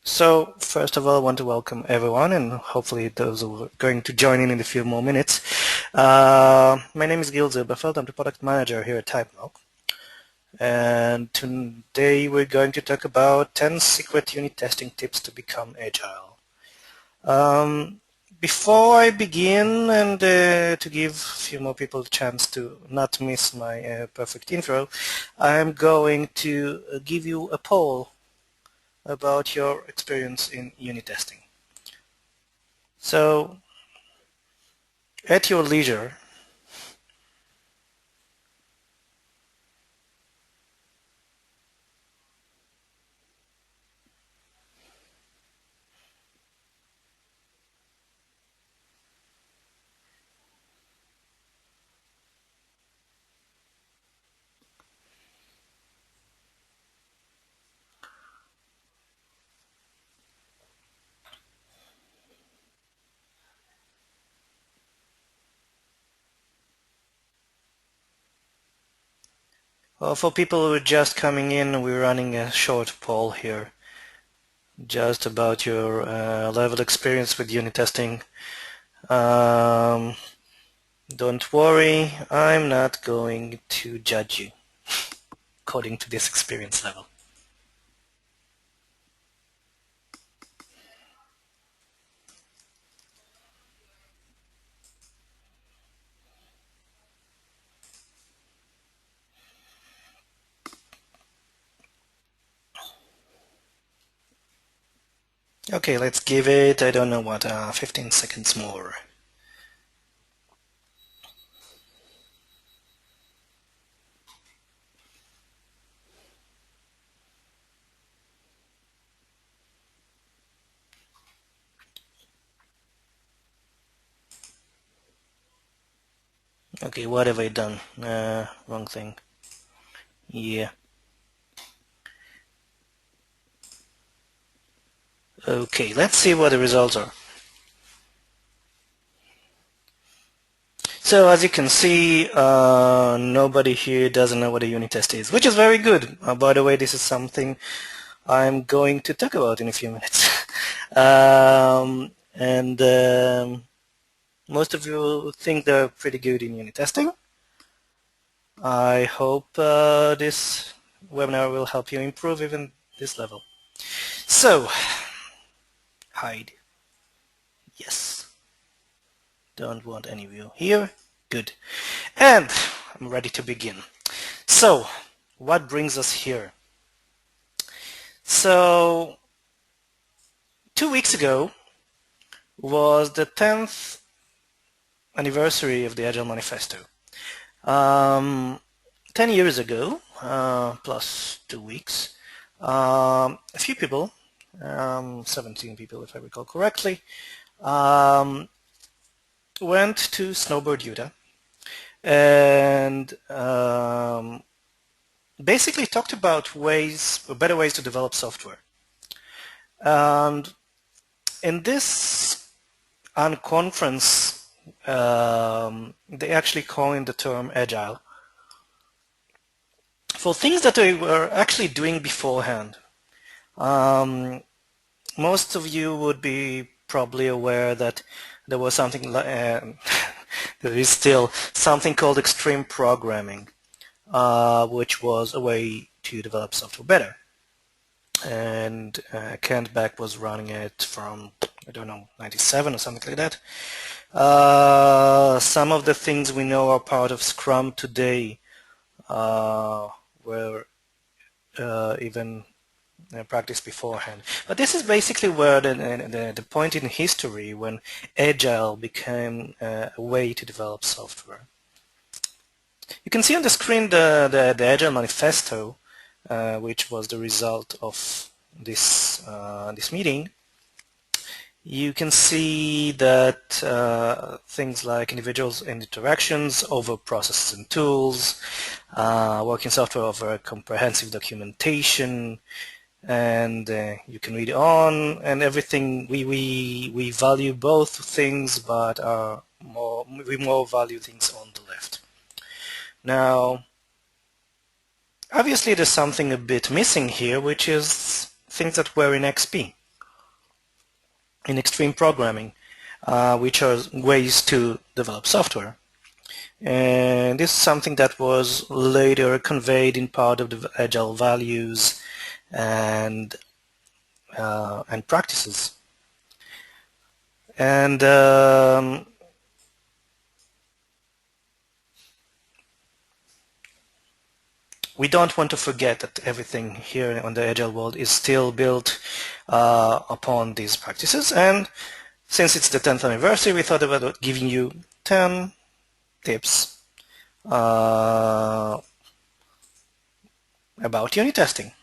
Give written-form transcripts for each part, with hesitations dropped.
So first of all, I want to welcome everyone, and hopefully those who are going to join in a few more minutes. My name is Gil Zilberfeld. I'm the product manager here at Typemock. And today we're going to talk about 10 secret unit testing tips to become agile. Before I begin and to give a few more people a chance to not miss my perfect intro, I'm going to give you a poll about your experience in unit testing. So, at your leisure, for people who are just coming in, we're running a short poll here just about your level of experience with unit testing. Don't worry, I'm not going to judge you according to this experience level. Okay, let's give it, I don't know what, 15 seconds more. Okay, what have I done? Wrong thing. Yeah. Okay, let's see what the results are. So as you can see, nobody here doesn't know what a unit test is, which is very good. By the way, this is something I'm going to talk about in a few minutes. And most of you think they're pretty good in unit testing. I hope this webinar will help you improve even this level. So, hide. Yes. Don't want any view here. Good. And I'm ready to begin. So, what brings us here? So, 2 weeks ago was the 10th anniversary of the Agile manifesto. 10 years ago, plus 2 weeks, a few people, 17 people if I recall correctly, went to Snowboard Utah and basically talked about better ways to develop software. And in this unconference, they actually coined the term Agile for things that they were actually doing beforehand. Most of you would be probably aware that there was something like, there is still something called extreme programming, which was a way to develop software better. And Kent Beck was running it from, I don't know, 97 or something like that. Some of the things we know are part of Scrum today were even practiced beforehand. But this is basically where the point in history when Agile became a way to develop software. You can see on the screen the Agile manifesto, which was the result of this meeting. You can see that things like individuals and interactions over processes and tools, working software over comprehensive documentation, and you can read on, and everything. We value both things, but we more value things on the left. Now, obviously there's something a bit missing here, which is things that were in XP, in extreme programming, which are ways to develop software. And this is something that was later conveyed in part of the Agile values and practices. And we don't want to forget that everything here on the Agile world is still built upon these practices. And since it's the 10th anniversary, we thought about giving you 10 tips about unit testing.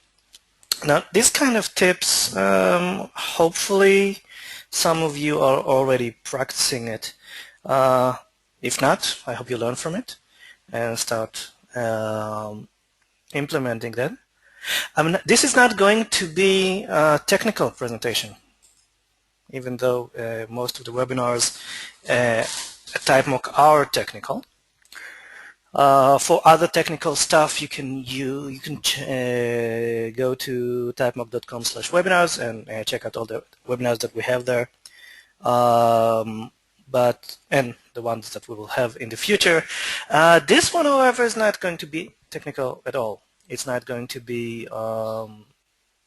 Now, these kind of tips, hopefully some of you are already practicing it. If not, I hope you learn from it and start implementing them. This is not going to be a technical presentation, even though most of the webinars at Typemock are technical. For other technical stuff, you can go to typemock.com/webinars and check out all the webinars that we have there, and the ones that we will have in the future. This one, however, is not going to be technical at all. It's not going to be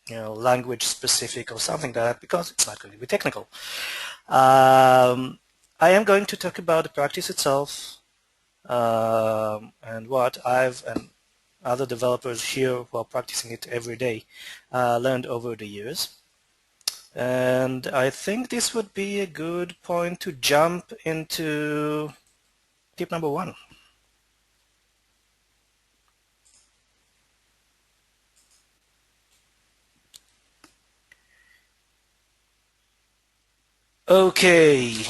language specific or something like that, because it's not going to be technical. I am going to talk about the practice itself. And what I've and other developers here who are practicing it every day learned over the years. And I think this would be a good point to jump into tip number 1. Okay.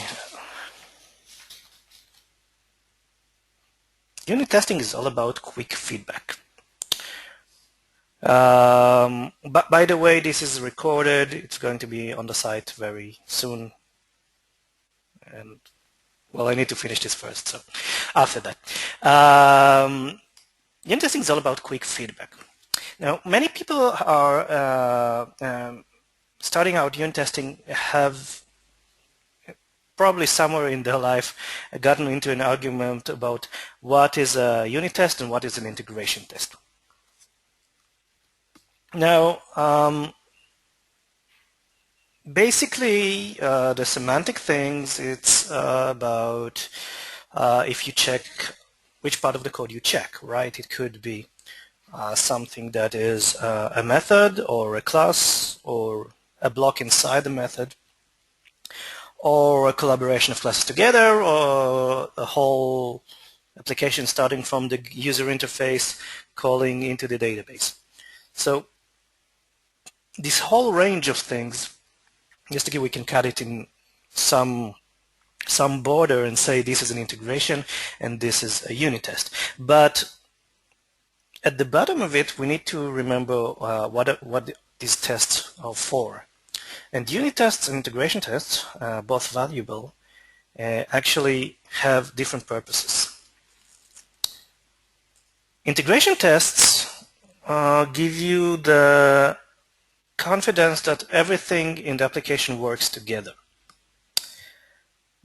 Unit testing is all about quick feedback. But by the way, this is recorded. It's going to be on the site very soon. And well, I need to finish this first, so after that. Unit testing is all about quick feedback. Now, many people are starting out unit testing have probably somewhere in their life gotten into an argument about what is a unit test and what is an integration test. Now, basically, the semantic things, it's about if you check which part of the code you check, right? It could be something that is a method or a class or a block inside the method, or a collaboration of classes together, or a whole application starting from the user interface calling into the database. So this whole range of things, just to give, we can cut it in some border and say this is an integration and this is a unit test. But at the bottom of it, we need to remember what these tests are for. And unit tests and integration tests, both valuable, actually have different purposes. Integration tests give you the confidence that everything in the application works together.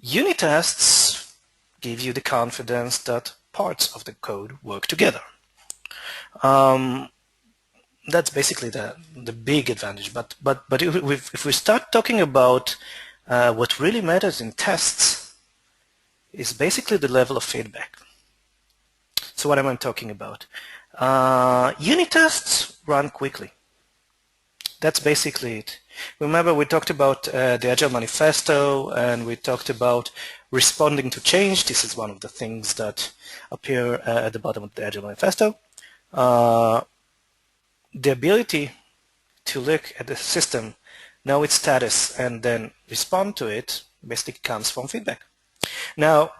Unit tests give you the confidence that parts of the code work together. That's basically the big advantage. But if we start talking about what really matters in tests, is basically the level of feedback. So what am I talking about? Unit tests run quickly. That's basically it. Remember, we talked about the Agile manifesto, and we talked about responding to change. This is one of the things that appear at the bottom of the Agile manifesto. The ability to look at the system, know its status, and then respond to it basically comes from feedback. Now,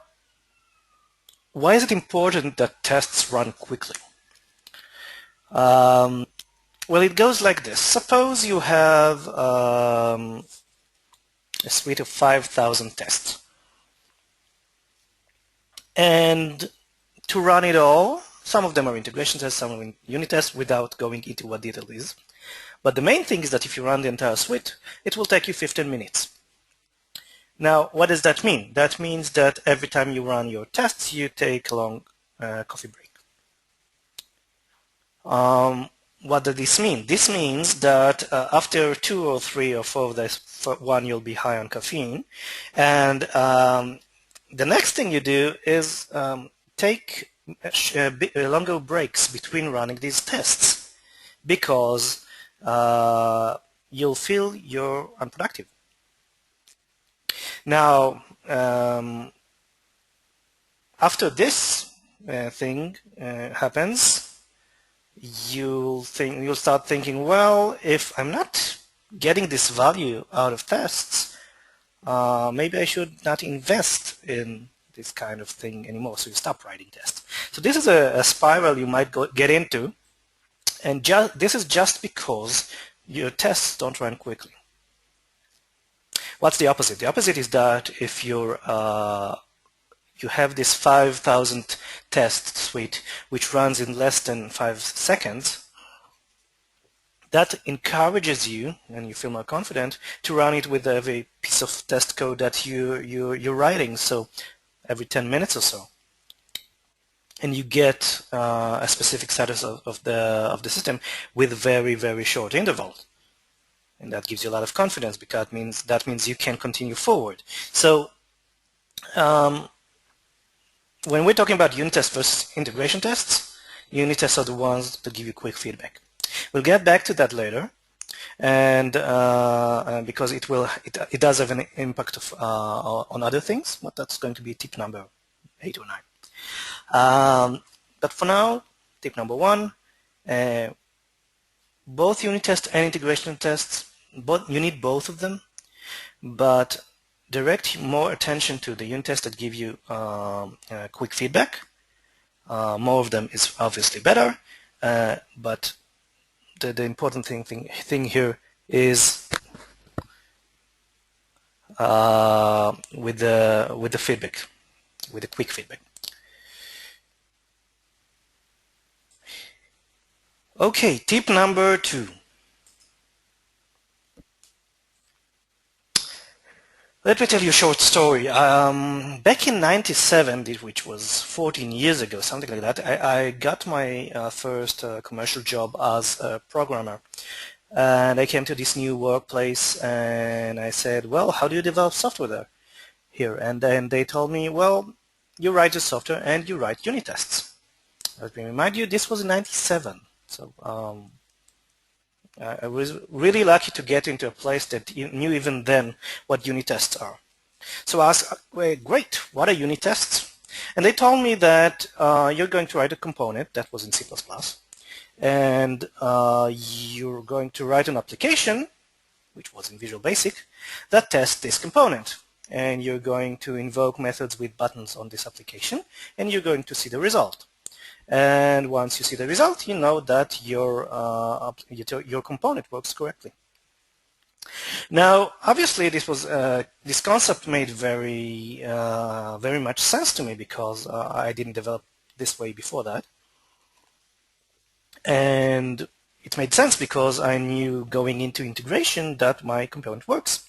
why is it important that tests run quickly? Well, it goes like this. Suppose you have a suite of 5,000 tests. And to run it all, some of them are integration tests, some are unit tests, without going into what detail is. But the main thing is that if you run the entire suite, it will take you 15 minutes. Now, what does that mean? That means that every time you run your tests, you take a long coffee break. What does this mean? This means that after 2 or 3 or 4 of days, for one, you'll be high on caffeine. And the next thing you do is take longer breaks between running these tests, because you'll feel you're unproductive. Now, after this thing happens, you'll start thinking, well, if I'm not getting this value out of tests, maybe I should not invest in this kind of thing anymore. So you stop writing tests. So this is a spiral you might get into, and this is just because your tests don't run quickly. What's the opposite? The opposite is that if you have this 5,000 test suite which runs in less than 5 seconds, that encourages you, and you feel more confident, to run it with every piece of test code that you're writing, so every 10 minutes or so. And you get a specific status of the system with very, very short intervals. And that gives you a lot of confidence, because that means you can continue forward. So when we're talking about unit tests versus integration tests, unit tests are the ones that give you quick feedback. We'll get back to that later, and because it does have an impact on other things, but that's going to be tip number 8 or 9. But for now, tip number 1. Both unit tests and integration tests, you need both of them, but direct more attention to the unit tests that give you quick feedback. More of them is obviously better, but the important thing here is with the feedback, with the quick feedback. Okay, tip number 2. Let me tell you a short story. Back in '97, which was 14 years ago, something like that, I got my first commercial job as a programmer. And I came to this new workplace and I said, well, how do you develop software there? Here? And then they told me, well, you write the software and you write unit tests. Let me remind you, this was in '97. So I was really lucky to get into a place that knew even then what unit tests are. So I asked, well, great, what are unit tests? And they told me that you're going to write a component that was in C++, and you're going to write an application, which was in Visual Basic, that tests this component. And you're going to invoke methods with buttons on this application, and you're going to see the result. And once you see the result, you know that your component works correctly. Now, obviously, this concept made very much sense to me, because I didn't develop this way before that, and it made sense because I knew going into integration that my component works.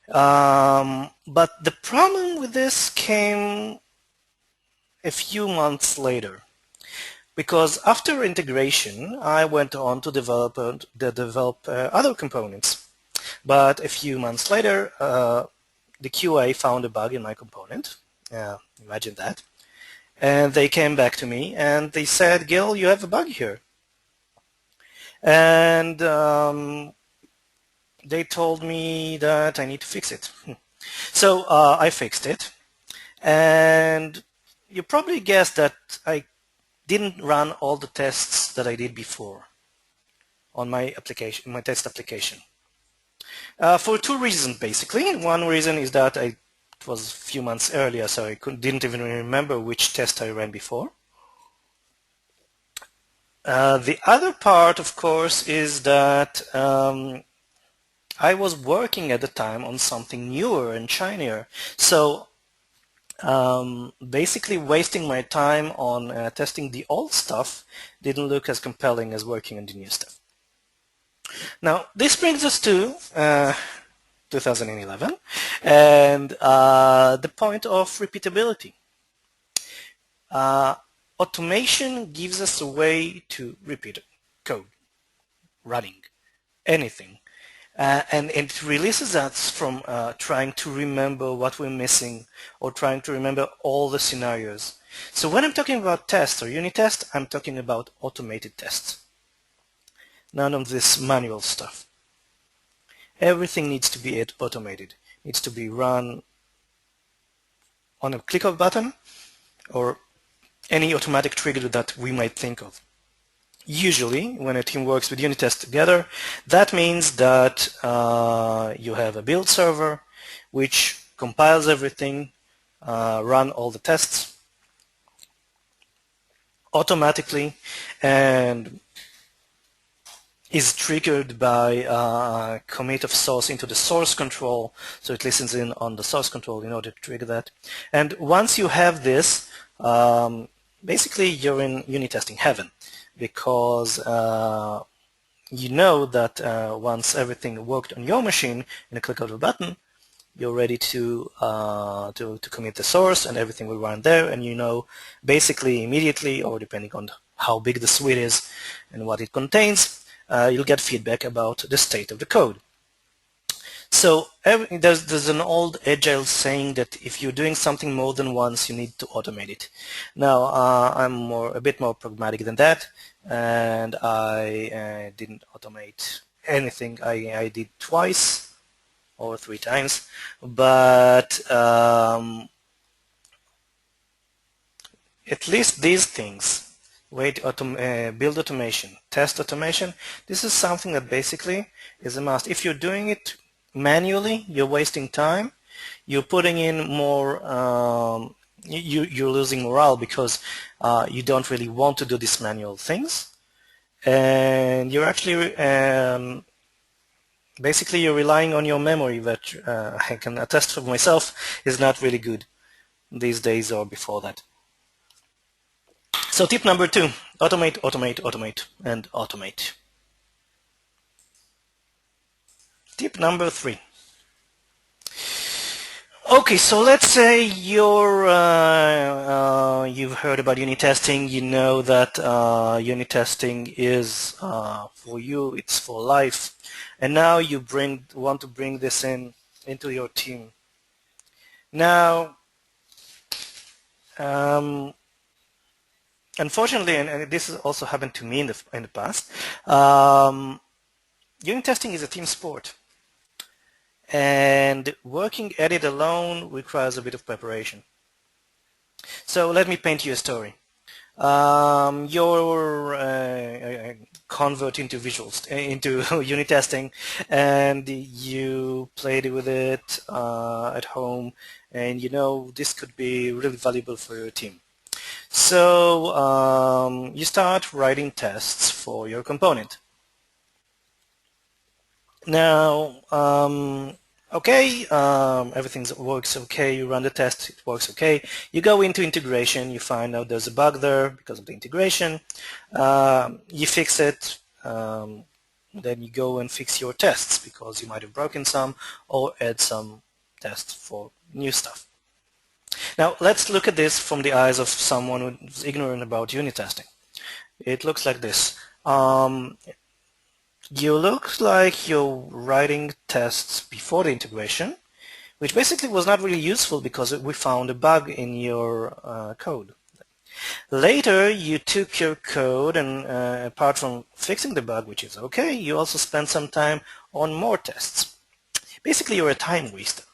But the problem with this came a few months later, because after integration I went on to develop other components. But a few months later, the QA found a bug in my component. Imagine that. And they came back to me and they said, Gil, you have a bug here. And they told me that I need to fix it. So I fixed it. And you probably guessed that I didn't run all the tests that I did before on my application, my test application. For 2 reasons, basically. One reason is that it was a few months earlier, so I didn't even remember which test I ran before. The other part, of course, is that I was working at the time on something newer and shinier. So basically wasting my time on testing the old stuff didn't look as compelling as working on the new stuff. Now, this brings us to 2011 and the point of repeatability. Automation gives us a way to repeat code, running, anything. And it releases us from trying to remember what we're missing or trying to remember all the scenarios. So when I'm talking about tests or unit tests, I'm talking about automated tests. None of this manual stuff. Everything needs to be automated. It needs to be run on a click of a button or any automatic trigger that we might think of. Usually, when a team works with unit tests together, that means that you have a build server which compiles everything, run all the tests automatically, and is triggered by commit of source into the source control, so it listens in on the source control in order to trigger that. And once you have this, basically you're in unit testing heaven, because you know that once everything worked on your machine in a click of a button, you're ready to commit the source and everything will run there, and you know basically immediately, or depending on how big the suite is and what it contains, you'll get feedback about the state of the code. So there's an old Agile saying that if you're doing something more than once, you need to automate it. Now, I'm a bit more pragmatic than that, and I didn't automate anything. I did twice or 3 times, but at least these things, build automation, test automation, this is something that basically is a must. If you're doing it manually, you're wasting time, you're putting in more, you're losing morale because you don't really want to do these manual things, and you're actually basically you're relying on your memory that I can attest for myself is not really good these days or before that. So tip number 2, automate, automate, automate, and automate. Tip number 3. Okay, so let's say you've heard about unit testing. You know that unit testing is for you, it's for life, and now you want to bring this into your team. Now, unfortunately, and this has also happened to me in the past, unit testing is a team sport, and working at it alone requires a bit of preparation. So let me paint you a story. You're convert into into unit testing, and you played with it at home, and you know this could be really valuable for your team. So you start writing tests for your component. Now, okay, everything works okay, you run the test, it works okay. You go into integration, you find out there's a bug there because of the integration. You fix it, then you go and fix your tests because you might have broken some or add some tests for new stuff. Now, let's look at this from the eyes of someone who's ignorant about unit testing. It looks like this. You look like you're writing tests before the integration, which basically was not really useful because we found a bug in your code. Later, you took your code and apart from fixing the bug, which is okay, you also spent some time on more tests. Basically, you're a time waster.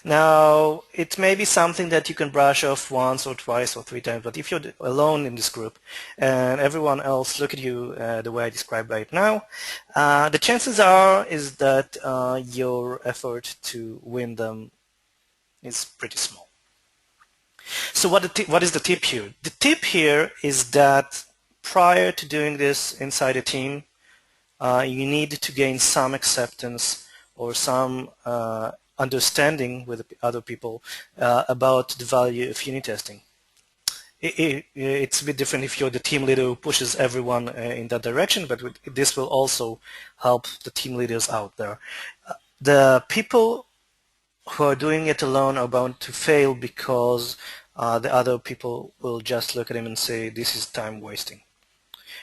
Now, it may be something that you can brush off once or twice or 3 times, but if you're alone in this group and everyone else look at you the way I described right now, the chances are is that your effort to win them is pretty small. So what is the tip here? The tip here is that prior to doing this inside a team, you need to gain some acceptance or some understanding with other people about the value of unit testing. it's a bit different if you're the team leader who pushes everyone in that direction, but this will also help the team leaders out there. The people who are doing it alone are bound to fail because the other people will just look at him and say, this is time wasting.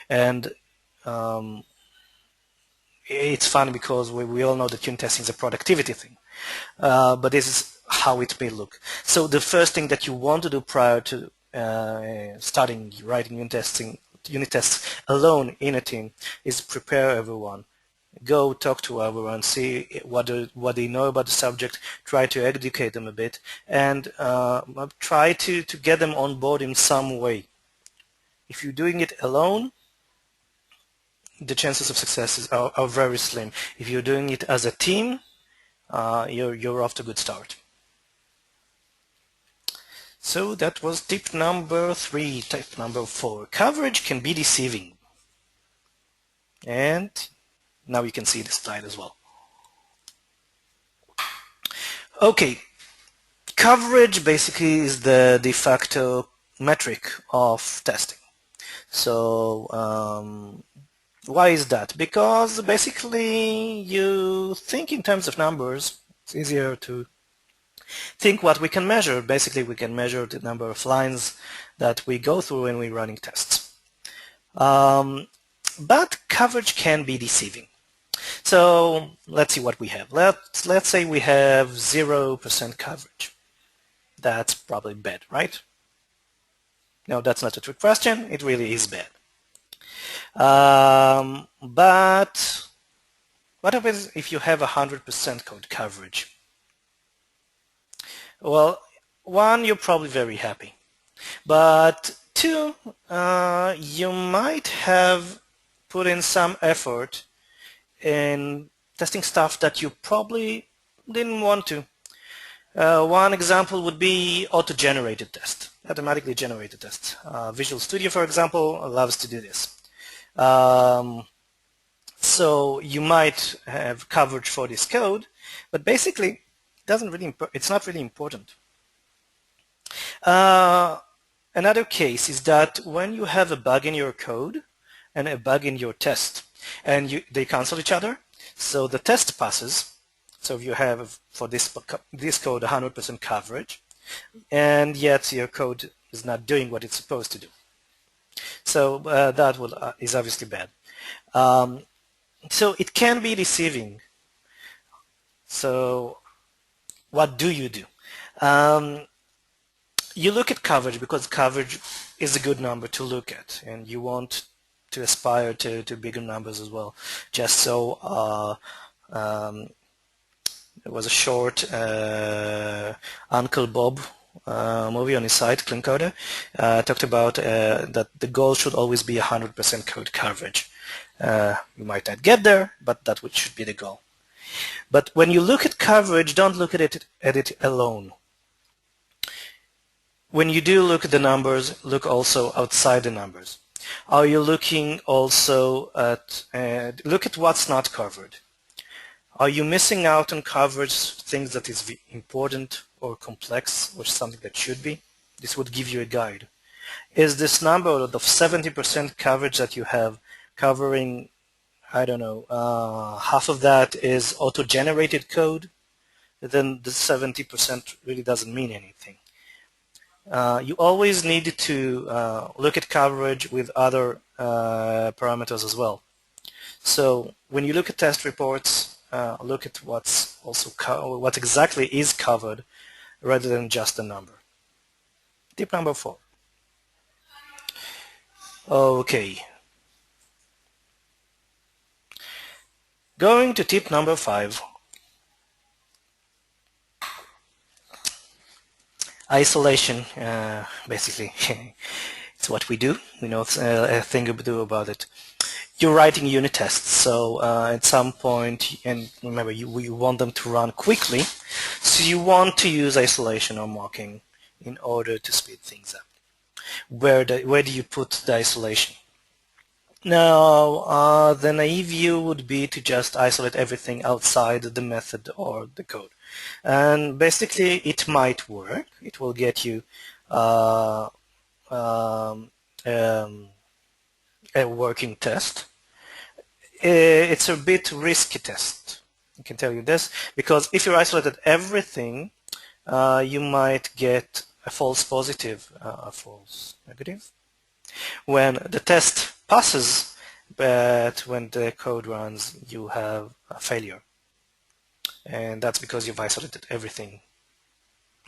And um, it's funny because we all know that unit testing is a productivity thing. But this is how it may look. So the first thing that you want to do prior to starting writing unit tests alone in a team is prepare everyone. Go talk to everyone, see what they know about the subject, try to educate them a bit, and try to get them on board in some way. If you're doing it alone, the chances of success are very slim. If you're doing it as a team, you're off to a good start. So that was tip number 3. Tip number 4. Coverage can be deceiving. And now you can see the slide as well. Okay, coverage basically is the de facto metric of testing. So why is that? Because basically you think in terms of numbers. It's easier to think what we can measure. Basically we can measure the number of lines that we go through when we're running tests. But coverage can be deceiving. So let's see what we have. Let's say we have 0% coverage. That's probably bad, right? No, that's not a trick question. It really is bad. But what happens if you have 100% code coverage? Well, one, you're probably very happy. But two, you might have put in some effort in testing stuff that you probably didn't want to. One example would be auto-generated test, automatically generated test. Visual Studio, for example, loves to do this. So you might have coverage for this code, but basically it's not really important. Another case is that when you have a bug in your code and a bug in your test, and they cancel each other, so the test passes. So if you have for this code 100% coverage, and yet your code is not doing what it's supposed to do. So that is obviously bad. So it can be deceiving. So what do? You look at coverage because coverage is a good number to look at, and you want to aspire to bigger numbers as well. Just so there was a short Uncle Bob movie on his site, Clean Coder, talked about that the goal should always be 100% code coverage. You might not get there, but that should be the goal. But when you look at coverage, don't look at it alone. When you do look at the numbers, look also outside the numbers. Are you looking also at, look at what's not covered? Are you missing out on coverage, things that is important or complex or something that should be? This would give you a guide. Is this number of 70% coverage that you have covering, I don't know, half of that is auto-generated code? Then the 70% really doesn't mean anything. You always need to look at coverage with other parameters as well. So when you look at test reports, look at what exactly is covered rather than just a number. Tip number 4. Okay. Going to tip number 5. Isolation, basically. It's what we do. We know a thing to do about it. You're writing unit tests, so at some point, and remember, you want them to run quickly, so you want to use isolation or mocking in order to speed things up. Where do you put the isolation? Now, the naive view would be to just isolate everything outside the method or the code. And basically, it might work. It will get you a working test, it's a bit risky test. I can tell you this, because if you isolated everything, you might get a false positive, a false negative, when the test passes, but when the code runs, you have a failure. And that's because you've isolated everything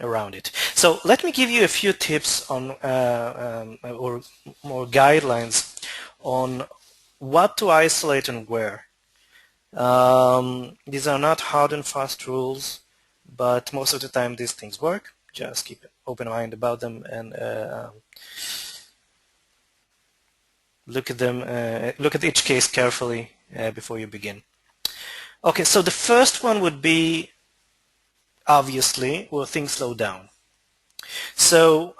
around it. So let me give you a few tips on or more guidelines on what to isolate and where. These are not hard and fast rules, but most of the time these things work. Just keep an open mind about them and look at each case carefully before you begin. Okay, so the first one would be, obviously, where things slow down. So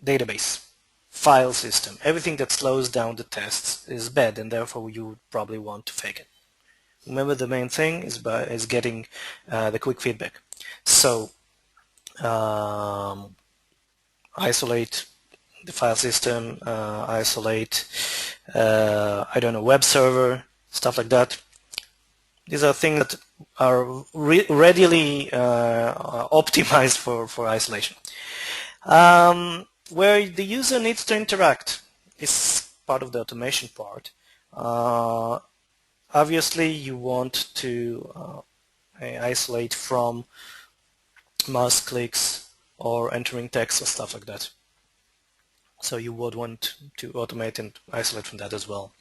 database, file system, everything that slows down the tests is bad, and therefore you would probably want to fake it. Remember, the main thing is getting the quick feedback. So isolate the file system, isolate, I don't know, web server, stuff like that. These are things that are readily optimized for isolation. Where the user needs to interact is part of the automation part. Obviously, you want to isolate from mouse clicks or entering text or stuff like that. So you would want to automate and isolate from that as well.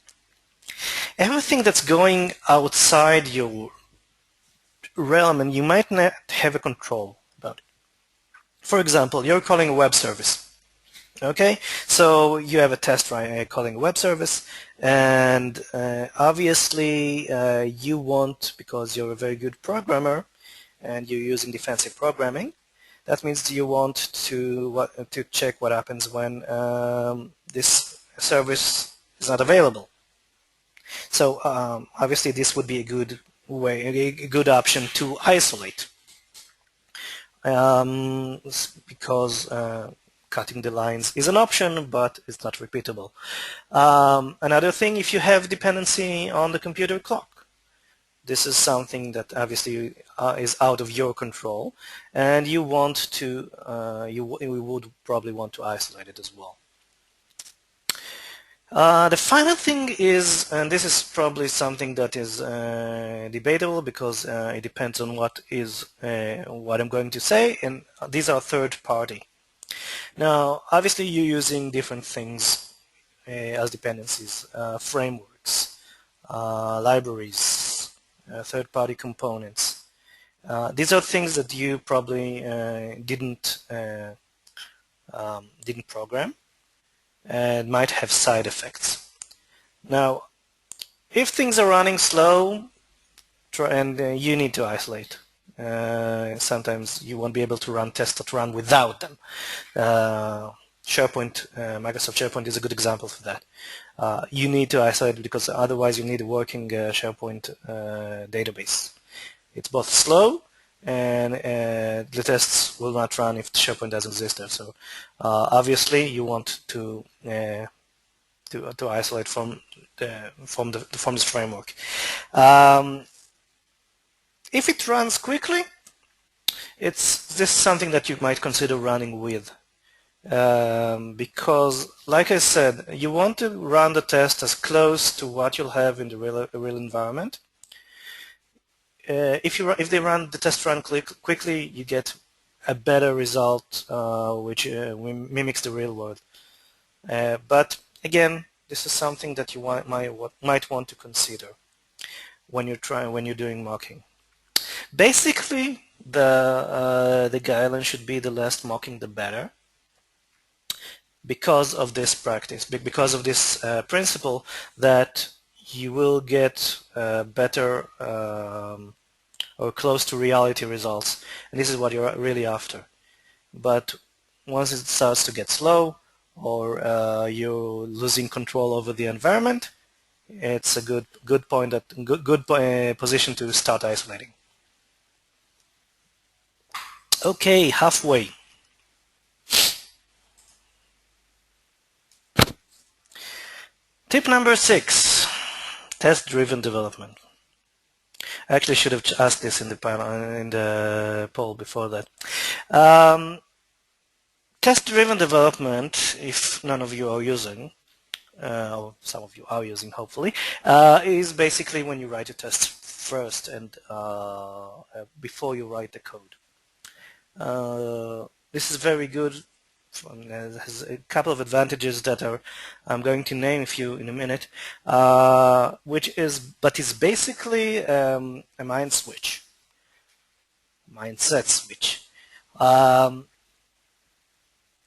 Everything that's going outside your realm and you might not have a control about it. For example, you're calling a web service. Okay, so you have a test calling a web service, and obviously you want, because you're a very good programmer and you're using defensive programming, that means you want to check what happens when this service is not available. So obviously this would be a good way, a good option to isolate, because cutting the lines is an option, but it's not repeatable. Another thing, if you have dependency on the computer clock, this is something that obviously is out of your control, and you want to, you would probably want to isolate it as well. The final thing is, and this is probably something that is debatable because it depends on what I'm going to say, and these are third party. Now, obviously, you're using different things as dependencies, frameworks, libraries, third-party components. These are things that you probably didn't program and might have side effects. Now, if things are running slow and you need to isolate, sometimes you won't be able to run tests that run without them. SharePoint, Microsoft SharePoint is a good example for that. You need to isolate because otherwise you need a working SharePoint database. It's both slow and the tests will not run if SharePoint doesn't exist there. So obviously you want to isolate from this framework. If it runs quickly, this is something that you might consider running with. Because, like I said, you want to run the test as close to what you'll have in the real environment. If the test run quickly, you get a better result, which mimics the real world. But again, this is something that you might want to consider when you're doing mocking. Basically, the guideline should be the less mocking, the better. Because of this practice, because of this principle that you will get better or close to reality results, and this is what you're really after. But once it starts to get slow or you're losing control over the environment, it's a good position to start isolating. Okay, halfway. Tip number 6, test-driven development. I actually should have asked this in the panel, in the poll before that. Test-driven development, if none of you are using, or some of you are using hopefully, is basically when you write a test first and before you write the code. This is very good. It has a couple of advantages that I'm going to name a few in a minute, but is basically a mindset switch.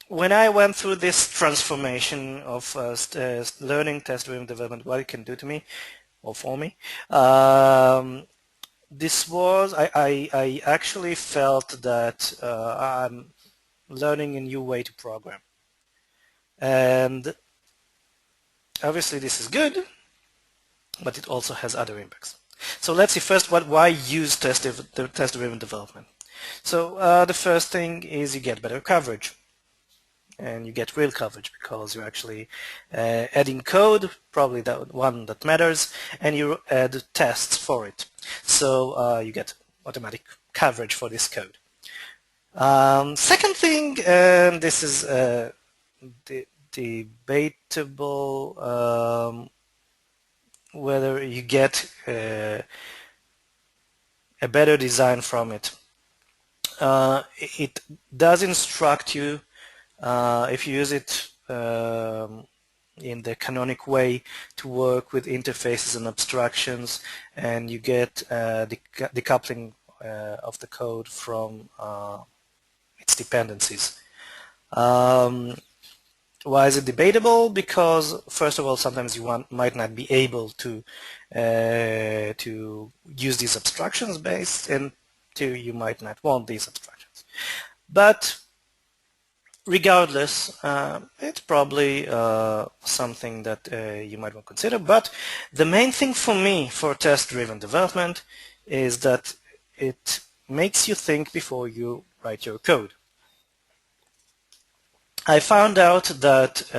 When I went through this transformation of learning test-driven development, what it can do to me or for me, this was I actually felt that I'm learning a new way to program, and obviously this is good, but it also has other impacts. So let's see first why use test-driven development. So the first thing is you get better coverage. And you get real coverage because you're actually adding code, probably that one that matters, and you add tests for it. So you get automatic coverage for this code. Second thing, and this is debatable, whether you get a better design from it. It does instruct you if you use it in the canonic way to work with interfaces and abstractions, and you get decoupling of the code from its dependencies. Why is it debatable? Because first of all, sometimes you might not be able to use these abstractions based, and two, you might not want these abstractions. But regardless, it's probably something that you might want to consider. But the main thing for me for test-driven development is that it makes you think before you write your code. I found out that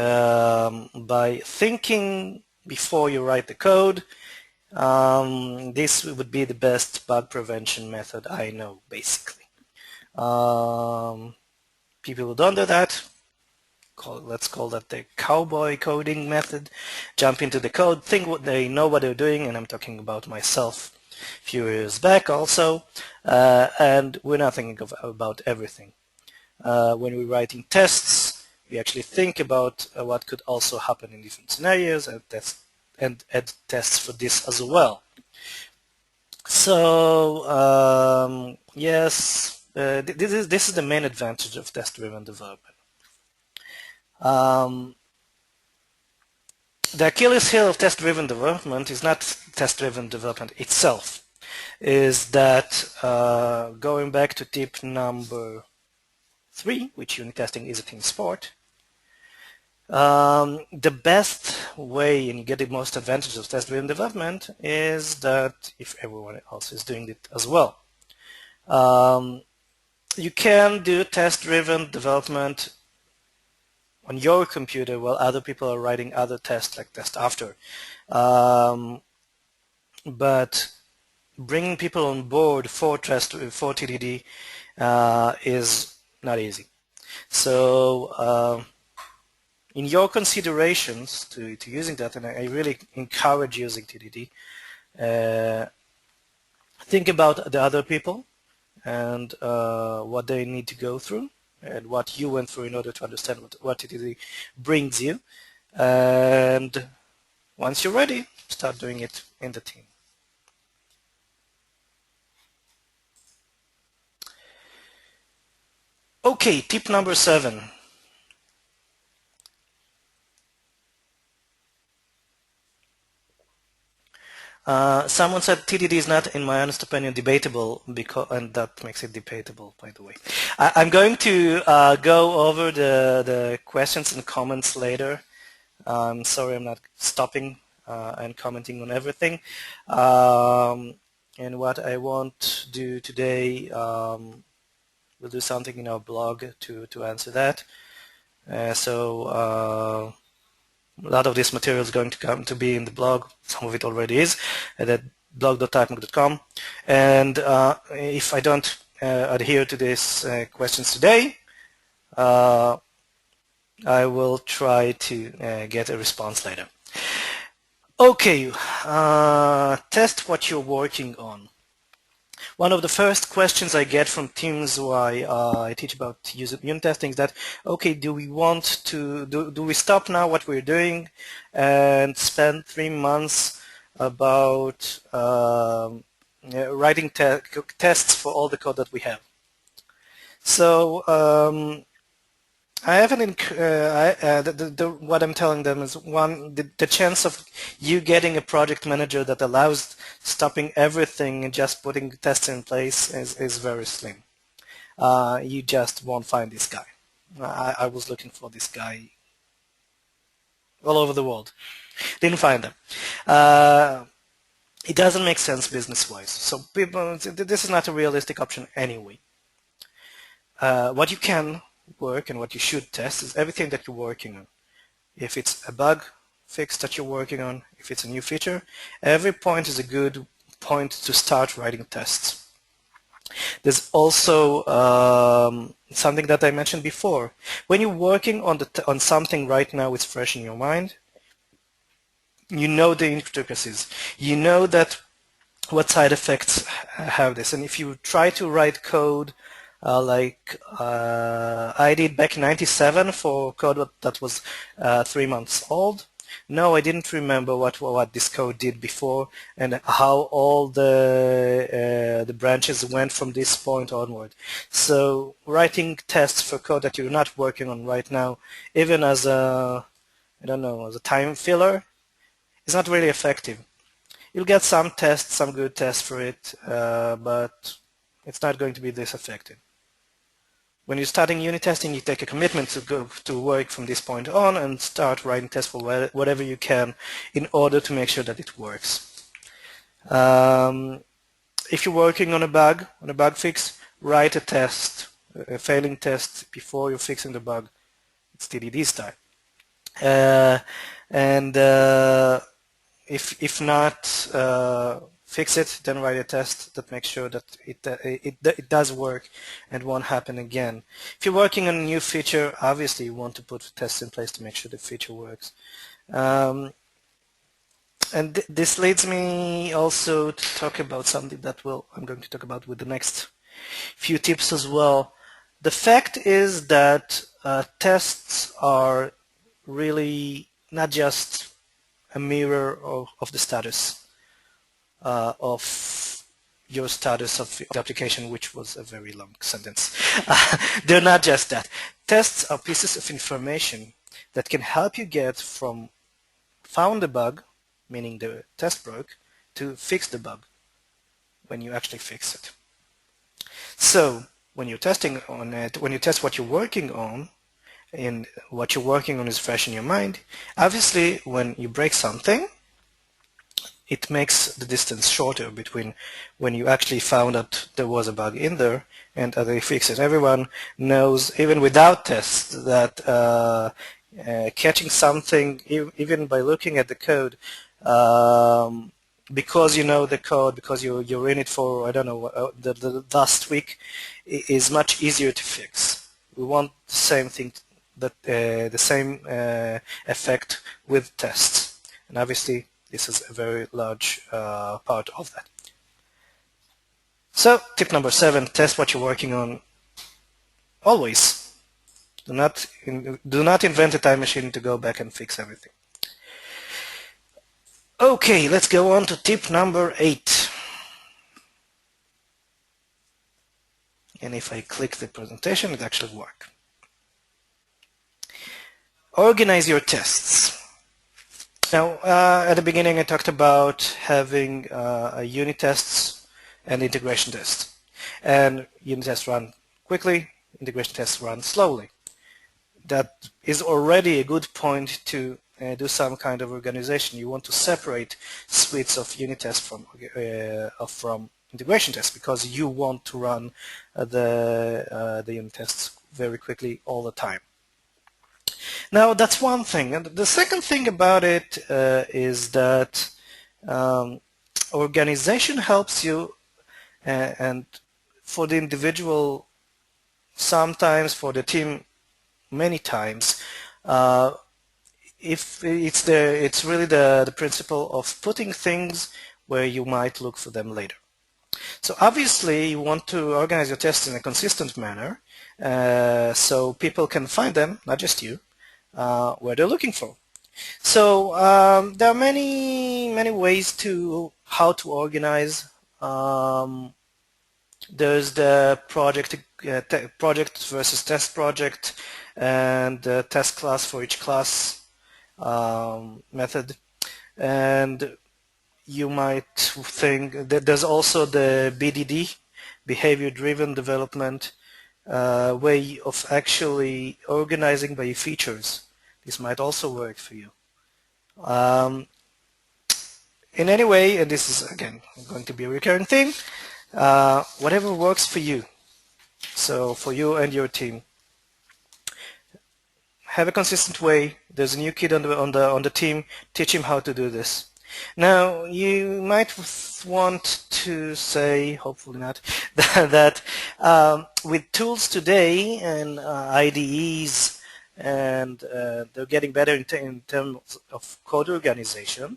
by thinking before you write the code, this would be the best bug prevention method I know, basically. People who don't do that, let's call that the cowboy coding method. Jump into the code, think they know what they're doing, and I'm talking about myself a few years back also, and we're not thinking about everything. When we're writing tests, we actually think about what could also happen in different scenarios and add tests for this as well. So yes, this is the main advantage of test-driven development. The Achilles heel of test-driven development is not test-driven development itself, is that going back to tip number 3, which unit testing is a team sport, the best way and you get the most advantage of test-driven development is that if everyone else is doing it as well. You can do test-driven development on your computer while other people are writing other tests like test after. But bringing people on board for TDD is not easy. So in your considerations to using that, and I really encourage using TDD, think about the other people and what they need to go through and what you went through in order to understand what TDD brings you. And once you're ready, start doing it in the team. Okay, tip number 7. Someone said TDD is not, in my honest opinion, debatable, and that makes it debatable, by the way. I'm going to go over the questions and comments later. I'm sorry I'm not stopping and commenting on everything. And what I want to do today, we'll do something in our blog to answer that. So A lot of this material is going to come to be in the blog. Some of it already is at blog.typemock.com. And if I don't adhere to these questions today, I will try to get a response later. Okay, test what you're working on. One of the first questions I get from teams who I teach about unit testing is that, okay, do we stop now what we're doing and spend 3 months about writing tests for all the code that we have? So I haven't. What I'm telling them is the chance of you getting a project manager that allows stopping everything and just putting tests in place is very slim. You just won't find this guy. I was looking for this guy all over the world. Didn't find him. It doesn't make sense business-wise. So this is not a realistic option anyway. What you can work and what you should test is everything that you're working on. If it's a bug fix that you're working on, if it's a new feature, every point is a good point to start writing tests. There's also something that I mentioned before. When you're working on something right now, it's fresh in your mind. You know the intricacies. You know that what side effects have this. And if you try to write code like I did back in '97 for code that was 3 months old. No, I didn't remember what this code did before and how all the branches went from this point onward. So writing tests for code that you're not working on right now, even as a as a time filler, is not really effective. You'll get some tests, some good tests for it, but it's not going to be this effective. When you're starting unit testing, you take a commitment to go to work from this point on and start writing tests for whatever you can in order to make sure that it works. If you're working on a bug fix, write a test, a failing test before you're fixing the bug. It's TDD style. If not, fix it, then write a test that makes sure that it does work and won't happen again. If you're working on a new feature, obviously you want to put tests in place to make sure the feature works. And this leads me also to talk about something that I'm going to talk about with the next few tips as well. The fact is that tests are really not just a mirror of the status of your status of the application, which was a very long sentence. They're not just that. Tests are pieces of information that can help you get from found a bug, meaning the test broke, to fix the bug when you actually fix it. So when you're testing on it, when you test what you're working on, and what you're working on is fresh in your mind, obviously when you break something, it makes the distance shorter between when you actually found out there was a bug in there and they fix it. Everyone knows, even without tests, that catching something, even by looking at the code, because you know the code, because you're in it for, I don't know, the last week, is much easier to fix. We want the same thing, the same effect with tests. And obviously, this is a very large part of that. So, tip number 7, test what you're working on always. Do not invent a time machine to go back and fix everything. Okay, let's go on to tip number 8. And if I click the presentation, it actually works. Organize your tests. Now, at the beginning I talked about having unit tests and integration tests. And unit tests run quickly, integration tests run slowly. That is already a good point to do some kind of organization. You want to separate suites of unit tests from integration tests because you want to run the unit tests very quickly all the time. Now that's one thing. And the second thing about it is that organization helps you, and for the individual, sometimes for the team, many times. If it's really the principle of putting things where you might look for them later. So obviously you want to organize your tests in a consistent manner, so people can find them, not just you, where they're looking for. So there are many ways to how to organize. There's the project versus test project, and the test class for each class method. And you might think that there's also the BDD, behavior driven development, way of actually organizing by features. This might also work for you. In any way, and this is again going to be a recurring thing, whatever works for you. So for you and your team, have a consistent way. There's a new kid on the team. Teach him how to do this. Now you might want to say, hopefully not, that with tools today and IDEs, and they're getting better in terms of code organization,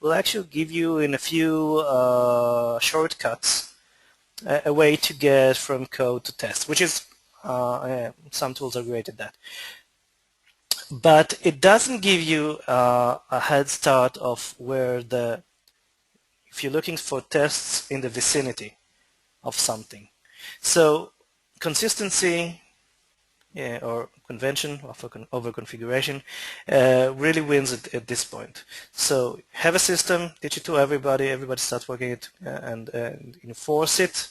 will actually give you in a few shortcuts a way to get from code to test, which is some tools are great at that. But it doesn't give you a head start of if you're looking for tests in the vicinity of something. So consistency or convention over configuration really wins at this point. So have a system, teach it to everybody starts working it and enforce it.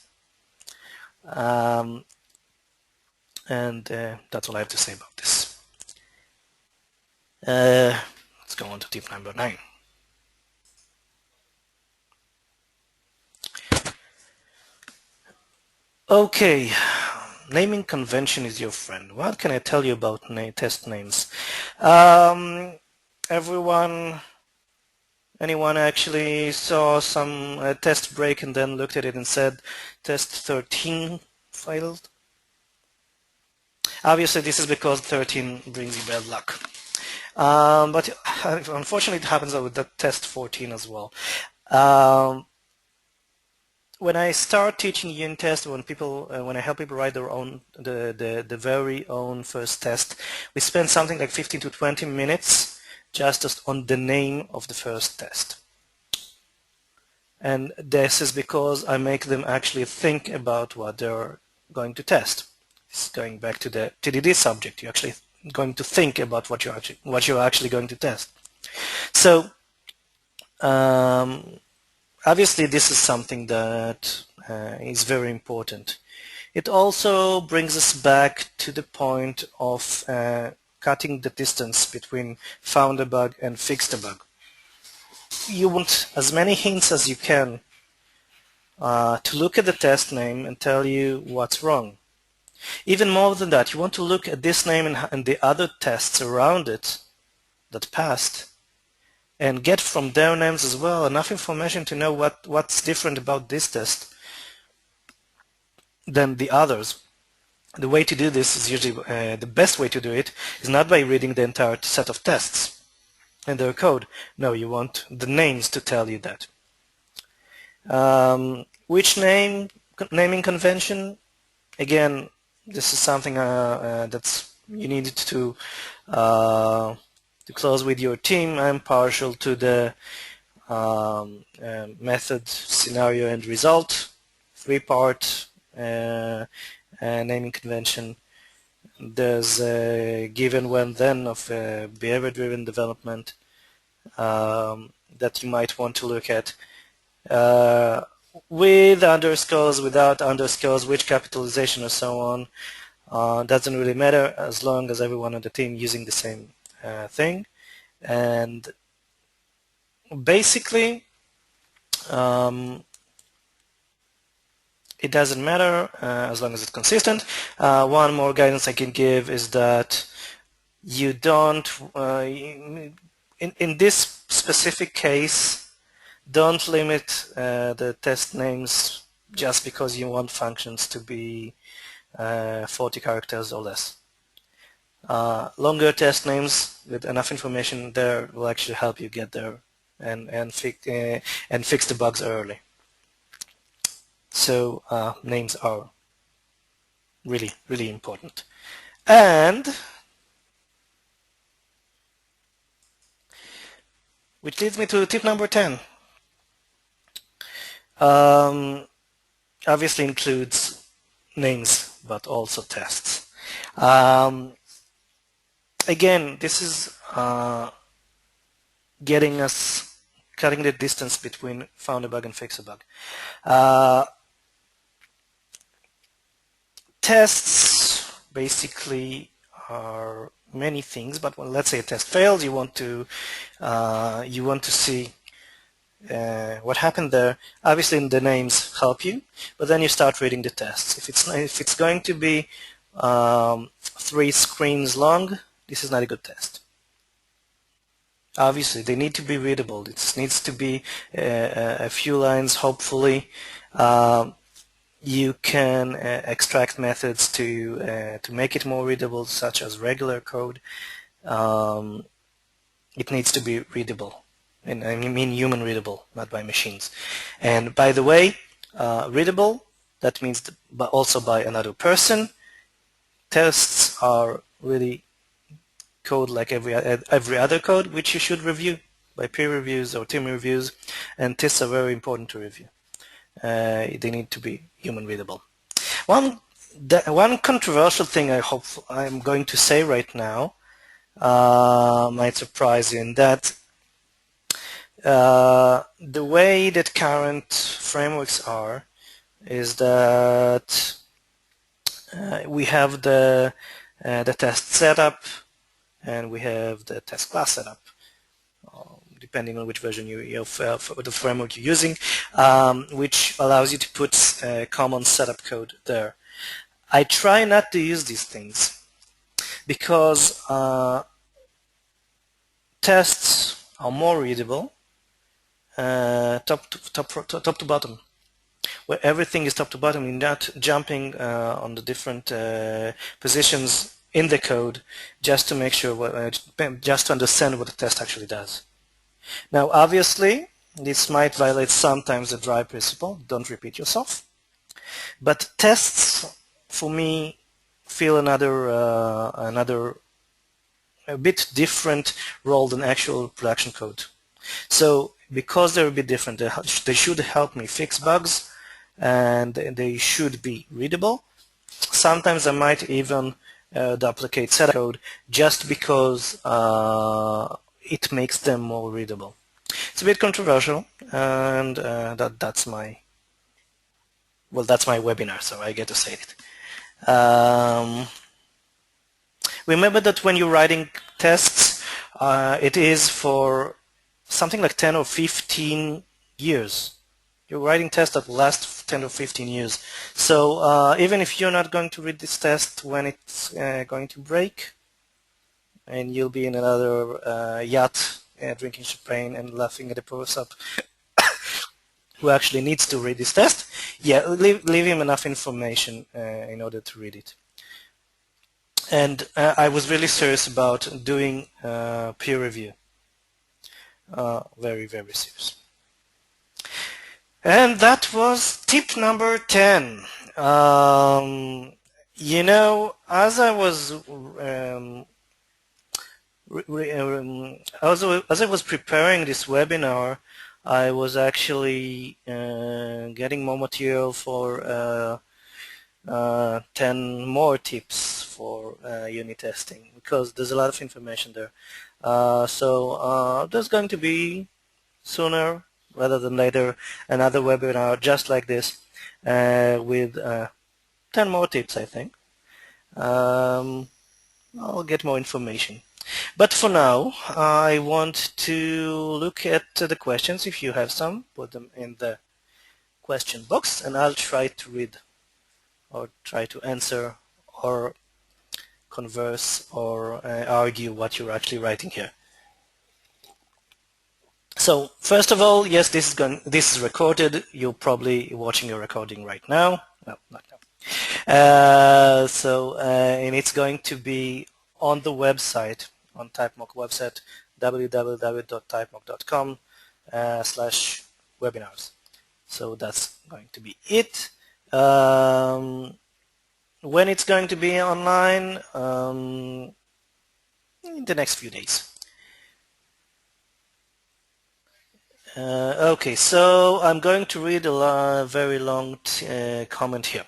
And that's all I have to say about this. Let's go on to tip number 9. Okay, naming convention is your friend. What can I tell you about test names? Anyone actually saw some test break and then looked at it and said test 13 failed? Obviously this is because 13 brings you bad luck. But unfortunately it happens with the test 14 as well. When I start teaching unit tests, when I help people write their own, the very own first test, we spend something like 15 to 20 minutes just on the name of the first test. And this is because I make them actually think about what they're going to test. It's going back to the TDD subject. You're actually going to think about what you're actually going to test. So obviously this is something that is very important. It also brings us back to the point of cutting the distance between found a bug and fixed a bug. You want as many hints as you can to look at the test name and tell you what's wrong. Even more than that, you want to look at this name and the other tests around it that passed and get from their names as well enough information to know what's different about this test than the others. The way to do this is usually, the best way to do it is not by reading the entire set of tests and their code. No, you want the names to tell you that. Which naming convention? Again, this is something that's you need to close with your team. I'm partial to the method, scenario, and result, 3-part naming convention. There's a given when then of behavior-driven development that you might want to look at. With underscores, without underscores, which capitalization or so on, doesn't really matter as long as everyone on the team using the same thing. And basically it doesn't matter as long as it's consistent. One more guidance I can give is that You don't, in this specific case, don't limit the test names just because you want functions to be 40 characters or less. Longer test names with enough information there will actually help you get there and fix the bugs early. So names are really, really important. And which leads me to tip number 10. Obviously includes names, but also tests. Again, this is cutting the distance between found a bug and fix a bug. Tests basically are many things, but when, let's say, a test fails, you want to see what happened there. Obviously, the names help you, but then you start reading the tests. If it's going to be 3 screens long, this is not a good test. Obviously, they need to be readable. It needs to be a few lines, hopefully. You can extract methods to make it more readable, such as regular code. It needs to be readable, and I mean human readable, not by machines. And by the way, readable, that means also by another person. Tests are really code like every other code, which you should review by peer reviews or team reviews, and tests are very important to review. They need to be human readable. One controversial thing I'm going to say right now might surprise you, in that the way that current frameworks are is that we have the test setup and we have the test class setup, depending on which version of the framework you're using, which allows you to put common setup code there. I try not to use these things because tests are more readable top to bottom, where everything is top to bottom. You're not jumping on the different positions in the code just to make sure, just to understand what the test actually does. Now, obviously, this might violate sometimes the dry principle, don't repeat yourself. But tests, for me, feel another a bit different role than actual production code. So because they're a bit different, they should help me fix bugs, and they should be readable. Sometimes I might even duplicate setup code just because it makes them more readable. It's a bit controversial, and that's my webinar, so I get to say it. Remember that when you're writing tests, it is for something like 10 or 15 years. You're writing tests that last 10 or 15 years. So even if you're not going to read this test when it's going to break, and you'll be in another yacht drinking champagne and laughing at the professor who actually needs to read this test, yeah, leave him enough information in order to read it. And I was really serious about doing peer review. Very, very serious. And that was tip number 10. You know, as I was as I was preparing this webinar, I was actually getting more material for 10 more tips for unit testing, because there's a lot of information there. So there's going to be, sooner rather than later, another webinar just like this with 10 more tips, I think. I'll get more information. But for now, I want to look at the questions. If you have some, put them in the question box, and I'll try to read or try to answer or converse or argue what you're actually writing here. So first of all, yes, this is recorded. You're probably watching a recording right now. No, not now. And it's going to be on the website, on Typemock website, www.typemock.com/webinars. So that's going to be it. When it's going to be online, in the next few days. Okay, so I'm going to read a very long comment here.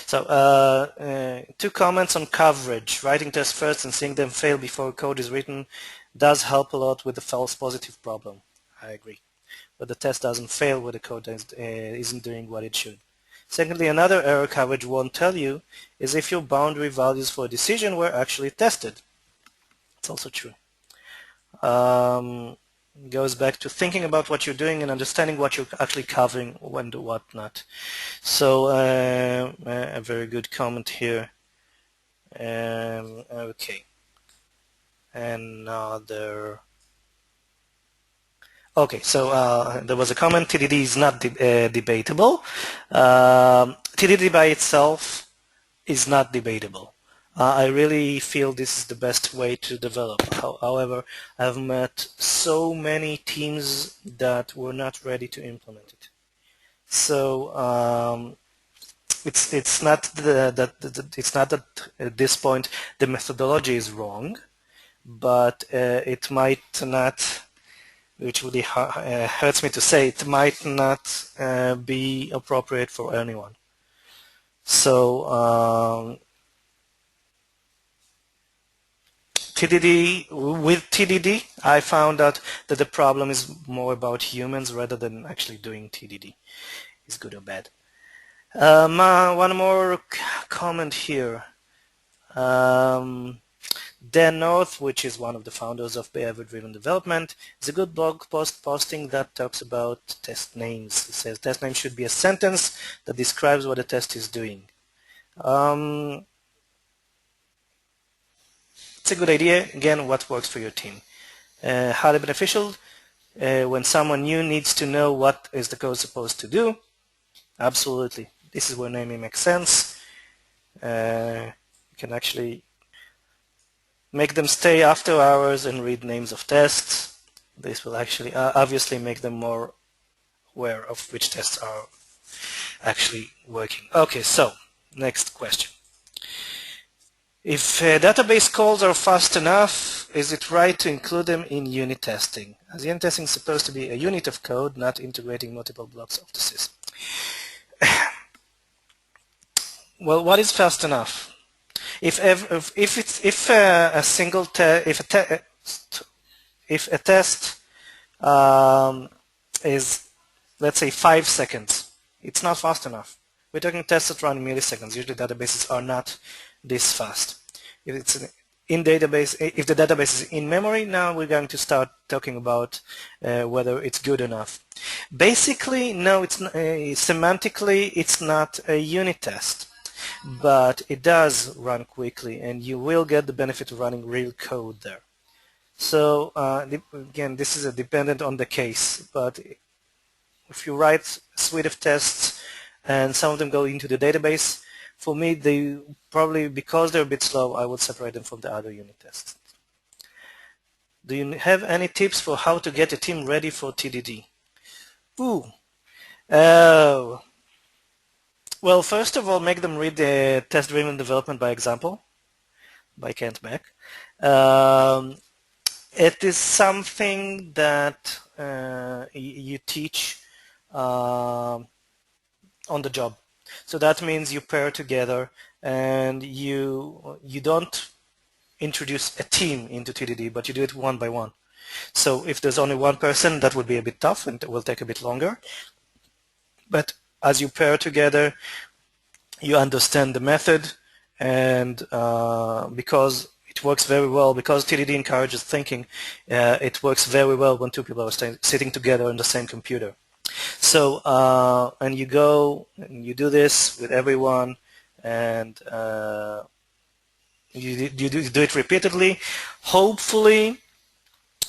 So, 2 comments on coverage. Writing tests first and seeing them fail before code is written does help a lot with the false positive problem. I agree. But the test doesn't fail when the code isn't doing what it should. Secondly, another error coverage won't tell you is if your boundary values for a decision were actually tested. It's also true. Goes back to thinking about what you're doing and understanding what you're actually covering and what not. So a very good comment here. Okay. Another. Okay, so there was a comment. TDD is not debatable. TDD by itself is not debatable. I really feel this is the best way to develop. However, I've met so many teams that were not ready to implement it. So it's not that at this point the methodology is wrong, but it might not, which really hurts me to say, it might not be appropriate for anyone. So with TDD, I found out that the problem is more about humans rather than actually doing TDD. Is good or bad. One more comment here. Dan North, which is one of the founders of behavior-driven development, is a good blog post posting that talks about test names. It says test name should be a sentence that describes what the test is doing. It's a good idea. Again, what works for your team. Highly beneficial when someone new needs to know what is the code supposed to do. Absolutely. This is where naming makes sense. You can actually make them stay after hours and read names of tests. This will actually obviously make them more aware of which tests are actually working. Okay, so next question. If database calls are fast enough, is it right to include them in unit testing? As unit testing is supposed to be a unit of code, not integrating multiple blocks of the system. Well, what is fast enough? If a test is, let's say, 5 seconds, it's not fast enough. We're talking tests that run in milliseconds. Usually databases are not this fast. If it's in database, if the database is in memory, now we're going to start talking about whether it's good enough. Basically, no, it's semantically it's not a unit test, but it does run quickly, and you will get the benefit of running real code there. So again, this is dependent on the case, but if you write a suite of tests and some of them go into the database, for me, they probably, because they're a bit slow, I would separate them from the other unit tests. Do you have any tips for how to get a team ready for TDD? Well, first of all, make them read the test-driven development by example by Kent Beck. It is something that you teach on the job. So that means you pair together and you don't introduce a team into TDD, but you do it one by one. So if there's only one person, that would be a bit tough and it will take a bit longer. But as you pair together, you understand the method, and because it works very well, because TDD encourages thinking, it works very well when 2 people are sitting together on the same computer. So, and you go and you do this with everyone, and You do it repeatedly. Hopefully,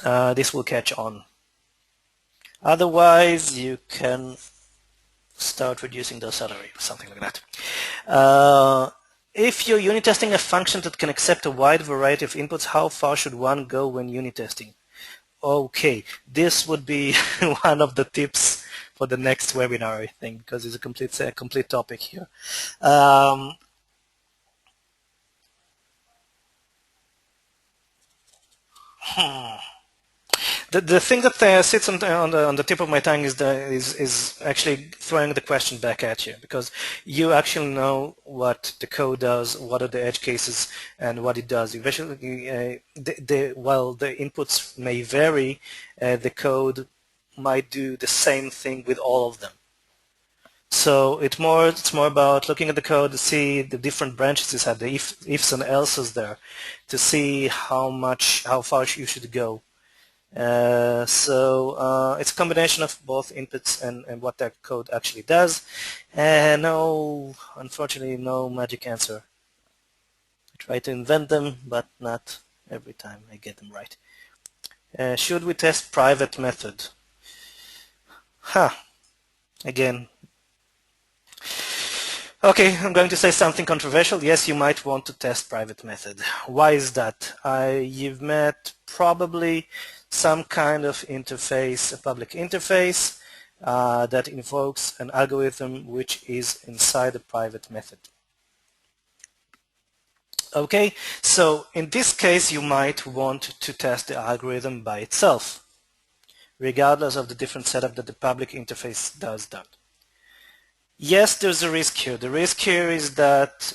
this will catch on. Otherwise, you can start reducing the salary or something like that. If you're unit testing a function that can accept a wide variety of inputs, how far should one go when unit testing? Okay, this would be one of the tips for the next webinar, I think, because it's a complete topic here. The thing that sits on the tip of my tongue is actually throwing the question back at you, because you actually know what the code does, what are the edge cases, and what it does. Eventually, while the inputs may vary, the code might do the same thing with all of them. So it's more about looking at the code to see the different branches it had, the ifs and else's there, to see how far you should go. It's a combination of both inputs and what that code actually does. Unfortunately, no magic answer. I try to invent them, but not every time I get them right. Should we test private method? Again. Okay, I'm going to say something controversial. Yes, you might want to test private method. Why is that? You've met probably some kind of interface, a public interface that invokes an algorithm which is inside a private method. Okay, so in this case you might want to test the algorithm by itself, regardless of the different setup that the public interface does that. Yes, there's a risk here. The risk here is that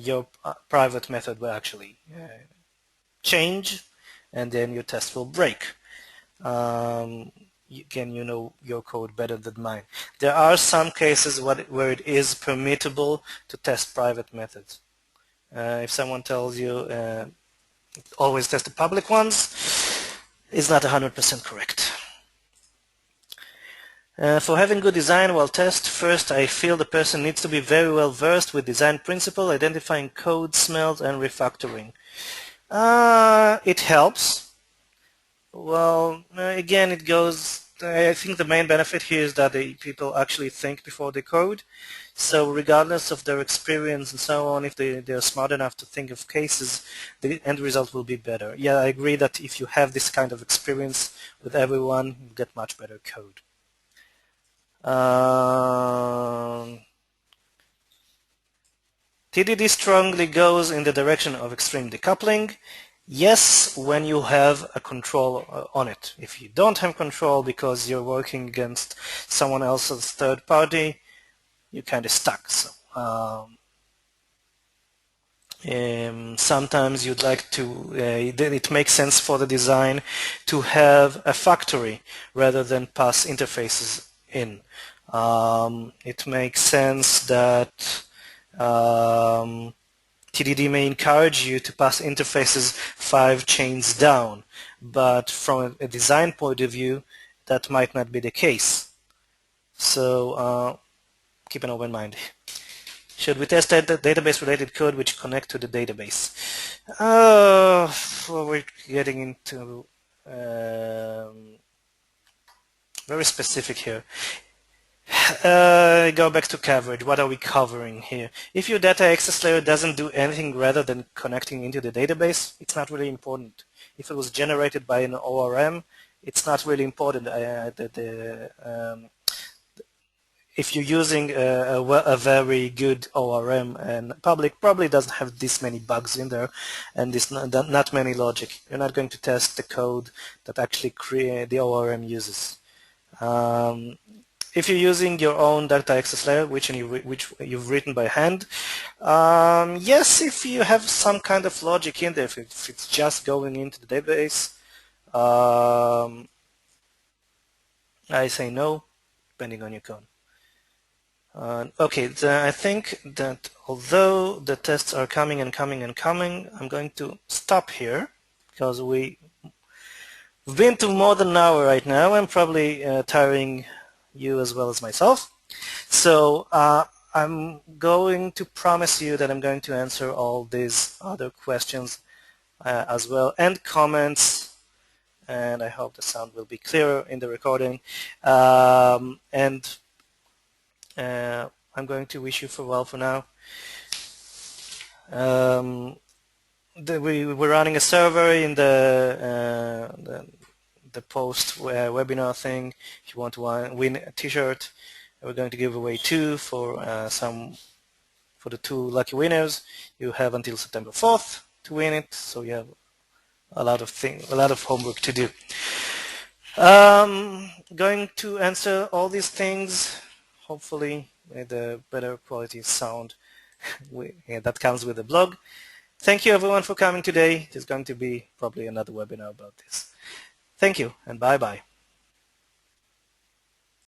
your private method will actually change, and then your test will break. You know your code better than mine. There are some cases where it is permissible to test private methods. If someone tells you always test the public ones, it's not 100% correct. For having good design while test, first I feel the person needs to be very well versed with design principle, identifying code smells, and refactoring. It helps. Well, again, it goes. I think the main benefit here is that the people actually think before they code. So regardless of their experience and so on, if they're smart enough to think of cases, the end result will be better. Yeah, I agree that if you have this kind of experience with everyone, you get much better code. TDD strongly goes in the direction of extreme decoupling. Yes, when you have a control on it. If you don't have control because you're working against someone else's third party, you're kind of stuck. So, sometimes you'd like to, it makes sense for the design to have a factory rather than pass interfaces in. It makes sense that TDD may encourage you to pass interfaces 5 chains down, but from a design point of view, that might not be the case. So keep an open mind. Should we test database-related code which connect to the database? Well, we're getting into very specific here. Go back to coverage. What are we covering here? If your data access layer doesn't do anything rather than connecting into the database, it's not really important. If it was generated by an ORM, it's not really important. If you're using a very good ORM, and public probably doesn't have this many bugs in there and this not many logic, you're not going to test the code that actually the ORM uses. If you're using your own data access layer, which you've written by hand, yes, if you have some kind of logic in there, if it's just going into the database, I say no, depending on your code. Okay, I think that although the tests are coming and coming and coming, I'm going to stop here because we've been to more than an hour right now. I'm probably tiring you as well as myself. So I'm going to promise you that I'm going to answer all these other questions as well, and comments, and I hope the sound will be clearer in the recording. And I'm going to wish you farewell for now. We're running a survey in the post webinar thing. If you want to win a t-shirt, we're going to give away two for the two lucky winners. You have until September 4th to win it, so you have a lot of homework to do. Going to answer all these things, hopefully with a better quality sound that comes with the blog. Thank you everyone for coming today. There's going to be probably another webinar about this. Thank you, and bye-bye.